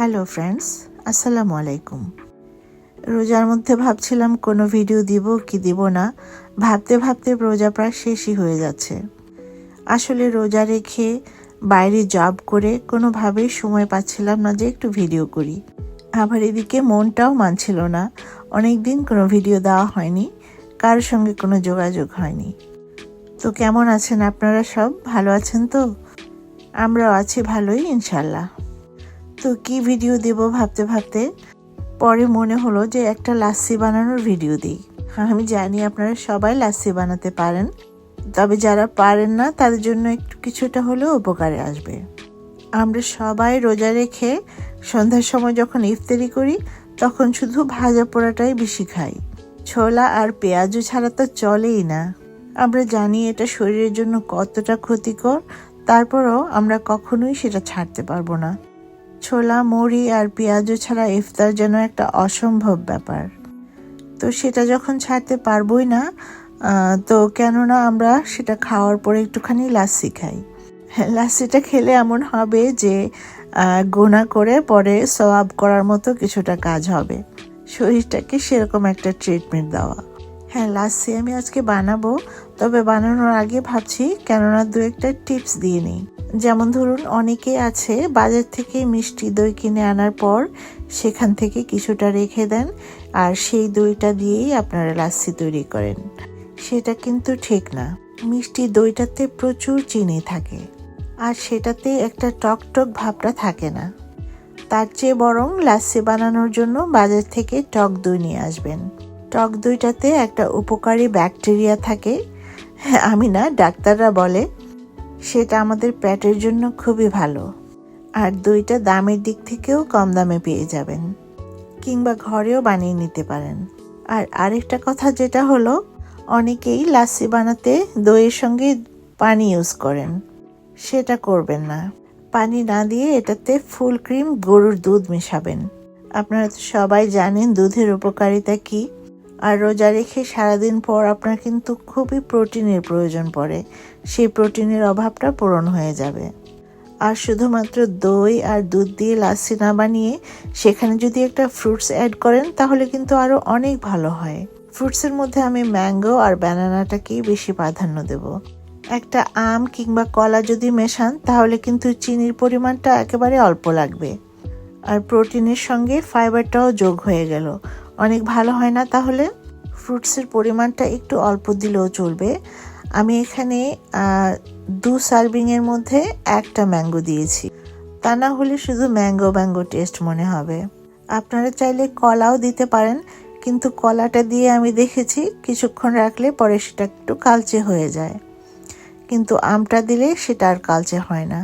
Hello friends, আসসালামু আলাইকুম। রোজার মধ্যে ভাবছিলাম কোনো ভিডিও দিব কি দিব না, ভাবতে ভাবতে রোজা প্রায় শেষই হয়ে যাচ্ছে। আসলে রোজা রেখে বাইরে জব করে কোনোভাবেই সময় পাচ্ছিলাম না যে একটু ভিডিও করি। আবার এদিকে মনটাও মানছিল না, অনেক দিন কোনো ভিডিও দেওয়া হয়নি, কারোর সঙ্গে কোনো যোগাযোগ হয়নি। তো কেমন আছেন আপনারা? সব ভালো আছেন তো? আমরাও আছি ভালোই ইনশাল্লাহ। তো কি ভিডিও দেব ভাবতে ভাবতে পরে মনে হলো যে একটা লাচ্ছি বানানোর ভিডিও দিই। আমি জানি আপনারা সবাই লাচ্ছি বানাতে পারেন, তবে যারা পারেন না তাদের জন্য একটু কিছুটা হলেও উপকারে আসবে। আমরা সবাই রোজা রেখে সন্ধ্যার সময় যখন ইফতারি করি তখন শুধু ভাজা পোড়াটাই বেশি খাই, ছোলা আর পেঁয়াজও ছাড়া তো চলেই না। আমরা জানি এটা শরীরের জন্য কতটা ক্ষতিকর, তারপরও আমরা কখনোই সেটা ছাড়তে পারবো না। ছোলা, মুড়ি আর পেঁয়াজও ছাড়া ইফতার যেন একটা অসম্ভব ব্যাপার। তো সেটা যখন ছাড়তে পারবোই না, তো কেননা আমরা সেটা খাওয়ার পরে একটুখানি লাচ্ছি খাই। লাচ্ছিটা খেলে এমন হবে যে গুনাহ করে পরে সওয়াব করার মতো কিছুটা কাজ হবে, শরীরটাকে সেরকম একটা ট্রিটমেন্ট দেওয়া। হ্যাঁ, লাচ্ছি আমি আজকে বানাবো, তবে বানানোর আগে ভাবছি কেননা দু একটা টিপস দিয়ে নিই। যেমন ধরুন, অনেকে আছে বাজার থেকে মিষ্টি দই কিনে আনার পর সেখান থেকে কিছুটা রেখে দেন আর সেই দইটা দিয়েই আপনারা লাচ্ছি তৈরি করেন। সেটা কিন্তু ঠিক না। মিষ্টি দইটাতে প্রচুর চিনি থাকে আর সেটাতে একটা টকটক ভাবটা থাকে না। তার চেয়ে বরং লাচ্ছি বানানোর জন্য বাজার থেকে টক দই নিয়ে আসবেন। টক দইটাতে একটা উপকারী ব্যাকটেরিয়া থাকে, আমি না, ডাক্তাররা বলে সেটা আমাদের পেটের জন্য খুবই ভালো। আর দইটা দামের দিক থেকেও কম দামে পেয়ে যাবেন, কিংবা ঘরেও বানিয়ে নিতে পারেন। আর আরেকটা কথা যেটা হলো, অনেকেই লাচ্ছি বানাতে দইয়ের সঙ্গে পানি ইউজ করেন, সেটা করবেন না। পানি না দিয়ে এটাতে ফুল ক্রিম গরুর দুধ মেশাবেন। আপনারা তো সবাই জানেন দুধের উপকারিতা কী। আর রোজা রেখে সারাদিন পর আপনার কিন্তু খুবই প্রোটিনের প্রয়োজন পড়ে, সেই প্রোটিনের অভাবটা পূরণ হয়ে যাবে। আর শুধুমাত্র দই আর দুধ দিয়ে লাচ্ছি না বানিয়ে সেখানে যদি একটা ফ্রুটস অ্যাড করেন তাহলে কিন্তু আরও অনেক ভালো হয়। ফ্রুটসের মধ্যে আমি ম্যাঙ্গো আর ব্যানানাটাকেই বেশি প্রাধান্য দেব। একটা আম কিংবা কলা যদি মেশান তাহলে কিন্তু চিনির পরিমাণটা একেবারে অল্প লাগবে, আর প্রোটিনের সঙ্গে ফাইবারটাও যোগ হয়ে গেল, অনেক ভালো হয় না? তাহলে ফ্রুটসের পরিমাণটা একটু অল্প দিলেও চলবে। আমি এখানে 2 সার্ভিংয়ের মধ্যে একটা ম্যাঙ্গো দিয়েছি, তা না হলে শুধু ম্যাঙ্গো টেস্ট মনে হবে। আপনারা চাইলে কলাও দিতে পারেন, কিন্তু কলাটা দিয়ে আমি দেখেছি কিছুক্ষণ রাখলে পরে সেটা একটু কালচে হয়ে যায়, কিন্তু আমটা দিলে সেটা আর কালচে হয় না।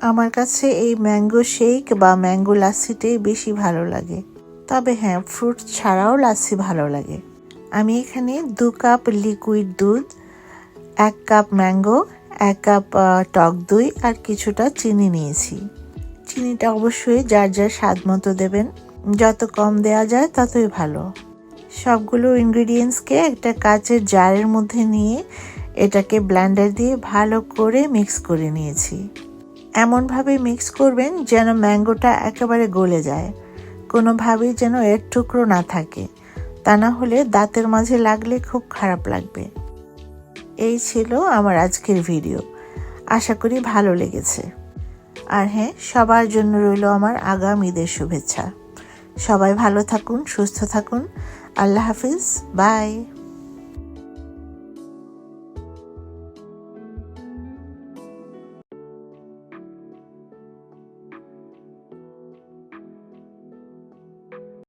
আমার কাছে এই ম্যাঙ্গো শেক বা ম্যাঙ্গো লাচ্ছিটাই বেশি ভালো লাগে, তবে হ্যাঁ, ফ্রুট ছাড়াও লাচ্ছি ভালো লাগে। আমি এখানে 2 কাপ লিকুইড দুধ, 1 কাপ ম্যাঙ্গো, 1 কাপ টক দই আর কিছুটা চিনি নিয়েছি। চিনিটা অবশ্যই যার যার স্বাদ মতো দেবেন, যত কম দেওয়া যায় ততই ভালো। সবগুলো ইনগ্রিডিয়েন্টসকে একটা কাচের জারের মধ্যে নিয়ে এটাকে ব্লেন্ডার দিয়ে ভালো করে মিক্স করে নিয়েছি। এমনভাবে মিক্স করবেন যেন ম্যাঙ্গোটা একেবারে গলে যায়, কোনোভাবেই যেন এর টুকরো না থাকে, তা না হলে দাঁতের মাঝে লাগলে খুব খারাপ লাগবে। এই ছিল আমার আজকের ভিডিও, আশা করি ভালো লেগেছে। আর হ্যাঁ, সবার জন্য রইল আমার আগাম ঈদের শুভেচ্ছা। সবাই ভালো থাকুন, সুস্থ থাকুন। আল্লাহ হাফিজ, বাই।